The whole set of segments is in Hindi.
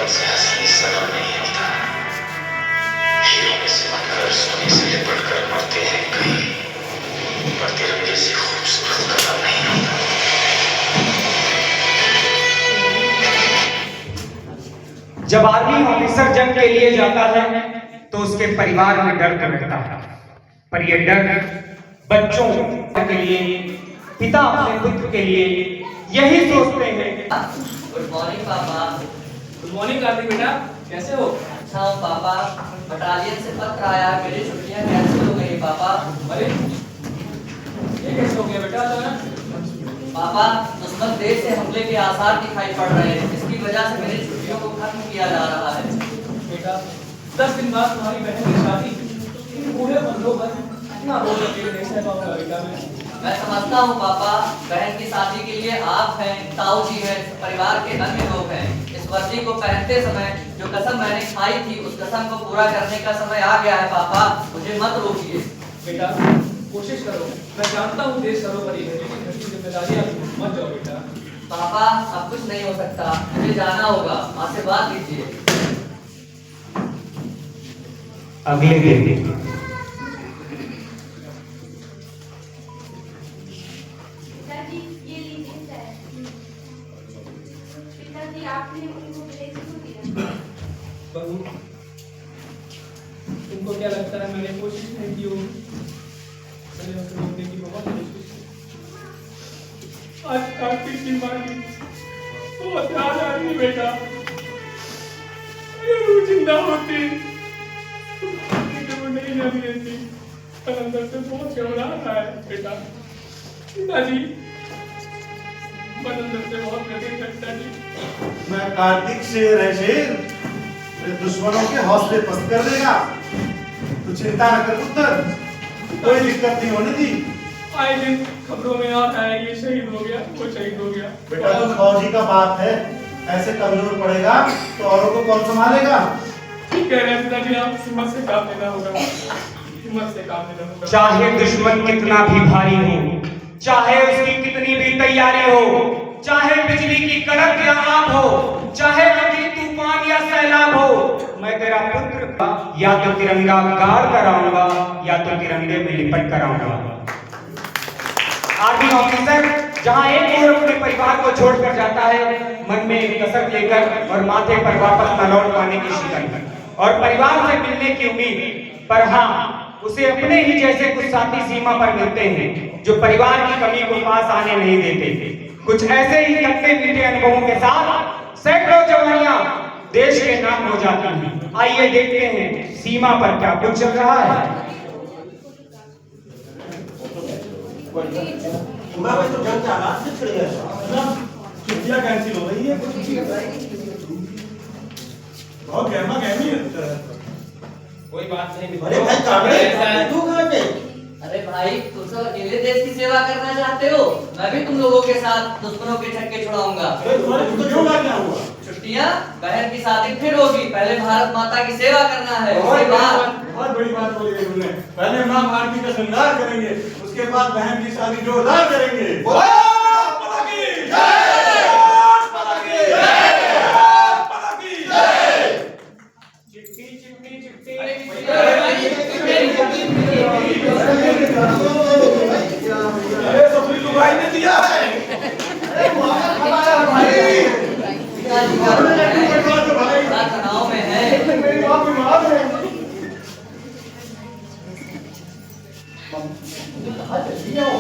जीवन से हंसनी सरल नहीं होता। हीरों में सिमट कर सोने से लिपट कर मरते हैं कहीं, पर तिरंगे से खूबसूरत कदम नहीं होता। जब आर्मी ऑफिसर जंग के लिए जाता है तो उसके परिवार में डर रहता है, पर यह डर बच्चों के लिए, पिता अपने पुत्र के लिए यही सोचते हैं। गुड मॉर्निंग पापा। गुड मॉर्निंग कार्तिक बेटा, कैसे हो? अच्छा हूँ पापा। बटालियन से पत्र आया, मेरी छुट्टियाँ कैंसिल हो गई पापा। अरे ये कैसे हो गया बेटा? पापा दुश्मन देश से हमले के आसार दिखाई पड़ रहे हैं, इसकी वजह से मेरी छुट्टियों को खत्म किया जा रहा है। बेटा 10 दिन बाद तुम्हारी बहन की शादी, इन बूढ़े बंदों पर इतना बोझ अकेले नहीं सह पाऊंगा बेटा मैं समझता हूँ पापा, बहन की शादी के लिए आप हैं, ताऊ जी हैं, परिवार के अन्य लोग हैं। इस वर्दी को पहनते समय जो कसम मैंने खाई थी, उस कसम को पूरा करने का समय आ गया है पापा, मुझे मत रोकिए। बेटा कोशिश करो, मैं जानता हूँ देश सर्वोपरि है, लेकिन घर की जिम्मेदारी आप मत जाओ बेटा। पापा अब कुछ नहीं हो सकता, मुझे जाना होगा, आशीर्वाद दीजिए। अगले दिन बहू, तुमको क्या लगता है मैंने कोशिश नहीं की होगी? मैंने उसे रोकने की बहुत कोशिश की। आज कार्तिक की मां की बहुत याद आ रही बेटा। अगर वो जिंदा होती तो वो नहीं जानी रहती, पर अंदर से बहुत घबरा रहा है बेटा। पिताजी मन अंदर से बहुत कठिन लगता है जी। मैं कार्तिक शेर है शेर, मेरे दुश्मनों के हौसले पस्त कर देगा। तू चिंता न कर पुत्र, कोई दिक्कत नहीं होने दी। आए दिन खबरों में आ रहा है ये शहीद हो गया, वो शहीद हो गया। बेटा तो फौजी का बात है, ऐसे कमजोर पड़ेगा तो औरों को कौन संभालेगा? ठीक कह रहे हैं पिताजी, आप हिम्मत से काम लेना होगा, हिम्मत से काम लेना होगा। चाहे दुश्मन कितना भी भारी हो, चाहे उसकी कितनी भी तैयारी हो, चाहे बिजली की कड़क या आग हो, चाहे आंधी तूफान या सैलाब हो, मैं तेरा पुत्र या तो तिरंगा गाड़ कर आऊंगा या तो तिरंगे में लिपट कर आऊंगा। आर्मी ऑफिसर जहां एक और अपने परिवार को छोड़कर जाता है, मन में एक कसक लेकर और माथे पर वापस न लौट पाने की शिकन और परिवार से मिलने की उम्मीद, पर हाँ उसे अपने ही जैसे कुछ साथी सीमा पर मिलते हैं जो परिवार की कमी को पास आने नहीं देते। कुछ ऐसे ही खट्टे मीठे अनुभवों के साथ सैकड़ों जवानियां देश के नाम हो जाती हैं। आइए देखते हैं सीमा पर क्या कुछ चल रहा है। छुट्टियां कैंसिल हो रही है, बहुत गहमा गहमी है। कोई बात नहीं। अरे भाई काबले, तू कहाँ पे? अरे भाई तुम सब अकेले देश की सेवा करना चाहते हो, मैं भी तुम लोगों के साथ दुश्मनों के छक्के छुड़ाऊंगा। अरे तुम्हारे तो क्यों क्या हुआ? छुट्टियां, बहन की शादी फिर होगी, पहले भारत माता की सेवा करना है, उसके बाद बहुत बड़ी बात बोली है तुमने। पहले माँ भारती का श्रृंगार करेंगे, उसके बाद बहन की शादी जोरदार करेंगे। अरे सफरी लुगाई ने दिया है। अरे तनाव में है। मेरी माँ बीमार है। कहाँ चली आओ?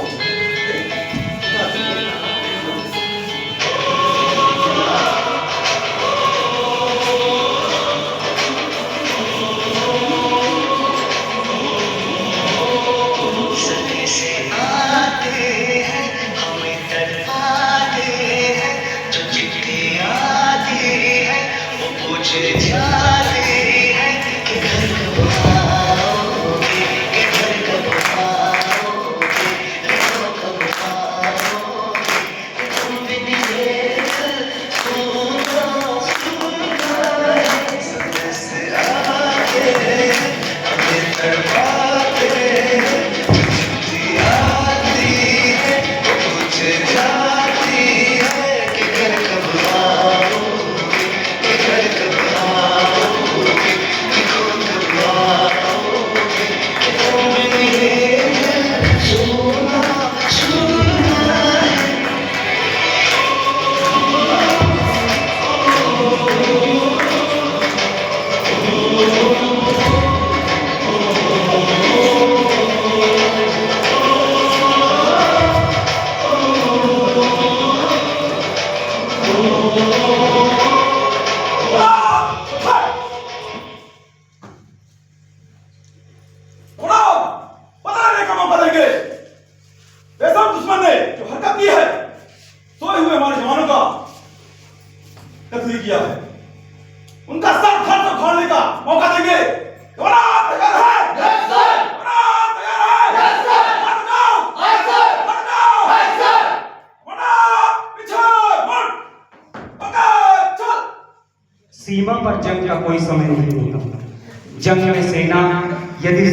तब्दील किया है, उनका सर धड़ से खोलने का मौका देंगे। जवान तैयार है? Yes sir. जवान तैयार है? Yes sir. हट जाओ। Yes sir. हट जाओ। Yes sir. जवान पीछे मुड़। पकड़ चल। सीमा पर जंग का कोई समय नहीं होता। जंग में सेना यदि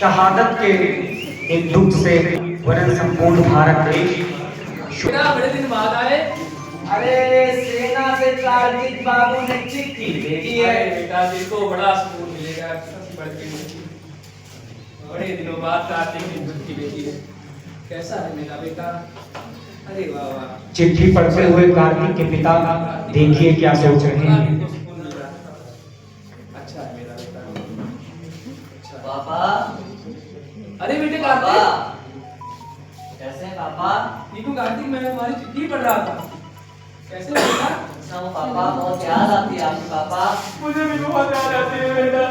शहादत के एक दुख से वरन संपूर्ण भारत देश बड़े दिन बाद आए। अरे सेना से कार्तिक बाबू ने चिट्ठी भेजी है। बेटा देखो बड़ा सुकून मिलेगा बड़े दिनों बाद कार्तिक ने चिट्ठी भेजी है। कैसा है मेरा बेटा? अरे वाह वाह। चिट्ठी पढ़ते हुए कार्तिक के पिता देखिए क्या सोच रहे हैं। सुकून मिल रहा है। अच्छा है मेरा बेटा। अच्छा। पापा, अरे बेटे पापा कार्तिक, कैसे हैं पापा? नीतू कार्तिक मैं तुम्हारी चिट्ठी पढ़ रहा था। कैसे बेटा? अच्छा हूँ पापा, बहुत याद आती है आपकी पापा। मुझे भी बहुत याद आती है बेटा।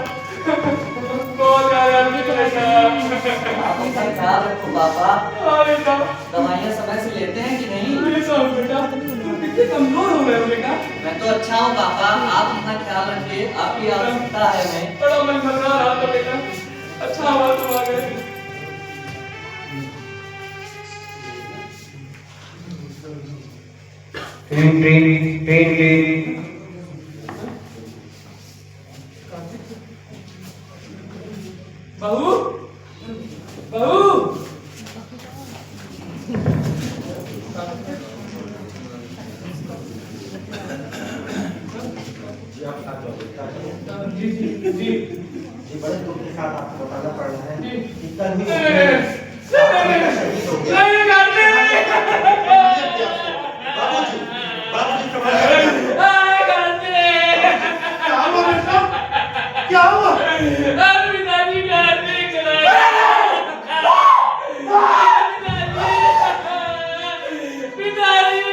बहुत याद आती है बेटा। आप अपना ख्याल रखो पापा। हाँ बेटा। दवाइयाँ समय से लेते हैं कि नहीं? बेटा बेटा तुम कितने कमजोर हो गए हो बेटा। मैं तो अच्छा हूँ पापा, आप अपना ख्याल रखिए, आपकी आवश्यकता है हमें। बड़ा मन घबरा रहा था बेटा। अच्छा हुआ तुम आ गए। ट्रेन ट्रेन ट्रेन ट्रेन बहू बहू जी जी जी जी बड़े दुख के साथ आपको बताना पड़ रहा है जी। कि कल ही नहीं करते। बाबूजी, बाबूजी समझ गए। क्या हुआ बेटा? क्या हुआ? पिताजी कार्तिक चला पिताजी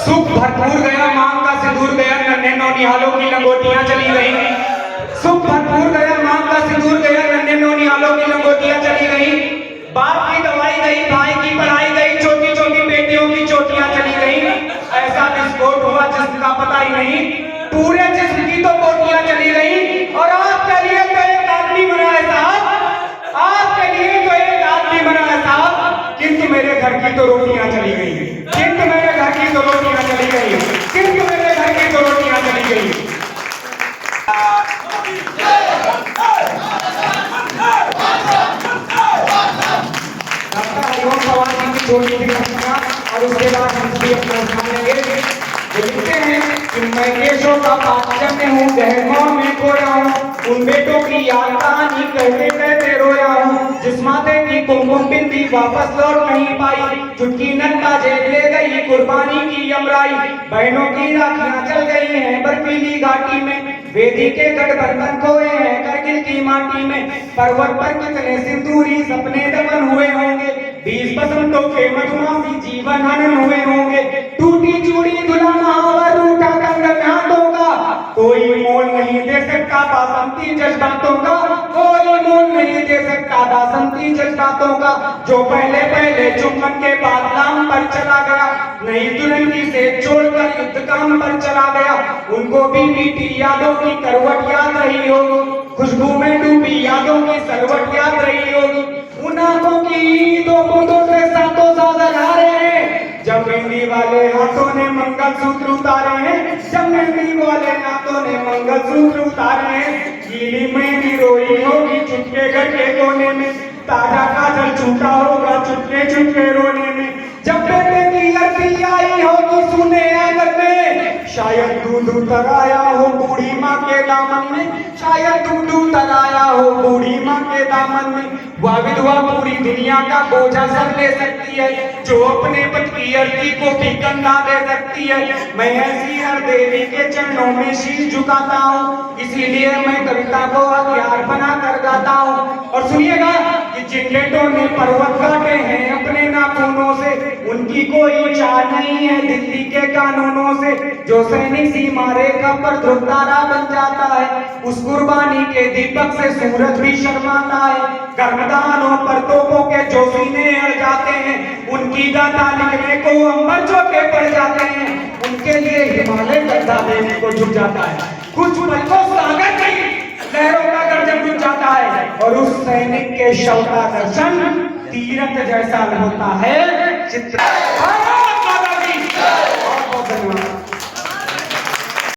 सुख भरपूर गया, मांग का सिंदूर गया, नन्हे नौनिहालों की लंगोटियां चली गई। सुख भरपूर गया, मांग का सिंदूर गया, नन्हे नौनिहालों की लंगोटियां चली गई। बाप की दवाई गई, भाई की पढ़ाई गई, छोटी छोटी बेटियों की चोटियां चली गई। ऐसा विस्फोट हुआ जिसका पता ही नहीं, पूरे जिस्म की तो बोटियां चली गई। और आपके लिए तो एक आदमी मरा है साहब, आपके लिए तो एक आदमी मरा है साहब, किंतु मेरे घर की तो रोटियां चली गई, किंतु मेरे घर की तो रोटियां चली गई, किंतु मेरे घर की तो रोटियां चली गई। हरिओम सवाल की छोटी सी घटना और उसके बाद हम भी अपना स्थान लेंगे। वो लिखते हैं कि मैं देशों का पाचन में हूँ, गहनों में खोया हूँ, उन बेटों की यात्राएं कहते कहते रोया हूँ, जिस माथे की कुमकुम बिंदी वापस लौट नहीं पाई, चुटकी नन्हा जेब ले गई कुर्बानी की यमराई। बहनों की राखियां चल गई हैं बर्फीली घाटी में, वेदी के गठबंधन खोए हैं करगिल की माटी में। पर्वत पर कितने सिंदूरी सपने दफन हुए होंगे, 20 बसंतों के मधुमासी जीवन हनन हुए होंगे। टूटी चूड़ी दुल्हन और रूठा कंगन हाथों का, कोई मोल नहीं दे सकता बासंती जज्बातों का, कोई मोल नहीं दे सकता बासंती जज्बातों का। जो पहले पहले चुम्बन के बाद नाम पर चला गया, नई दुल्हन से छोड़कर युद्ध काम पर चला गया, उनको भी मीठी यादों की करवट याद रही होगी, खुशबू में डूबी यादों की सरवट याद रही होगी। उन आंखों की दो बूंदों से सातों सागर हारे हैं, जब मेहंदी वाले हाथों ने मंगलसूत्र उतारे हैं, जब मेहंदी वाले हाथों ने मंगलसूत्र उतारे हैं। गीली मेहंदी रोई होगी चुपके घर के कोने में, ताजा काजल छूटा होगा चुपके चुपके रोने में। जब बेटे की अर्थी आई होगी सुने आंगन में, शायद दूध उतर आया हो बूढ़ी माँ के दामन में, शायद दूध उतर आया हो बूढ़ी माँ के दामन में। वह विधवा पूरी दुनिया का बोझा सर ले सकती है, जो अपने पति की अर्थी को भी कंधा दे सकती है। मैं ऐसी हर देवी के चरणों में शीश झुकाता हूँ, इसीलिए मैं कविता को हथियार बना कर गाता हूँ। और सुनिएगा कि जिन बेटों ने पर्वत काटे हैं अपने नाखूनों से, उनकी कोई चाह नहीं है दिल्ली के कानूनों से। जो सैनिक सीमा रेखा पर ध्रुव तारा बन जाता है, उस कुर्बानी के दीपक से सूरज भी शर्माता है। गर्मदानों पर तोपों के जो सीने अड़ जाते हैं, उनकी गाथा लिखने को अंबर चौके पड़ जाते हैं, उनके लिए हिमालय गद्दा देने को झुक जाता है। कुछ पल को सागर नहीं लहरों का गर्जन रुक जाता है, और उस सैनिक के शव का दर्शन तीरथ जैसा होता है। चित्र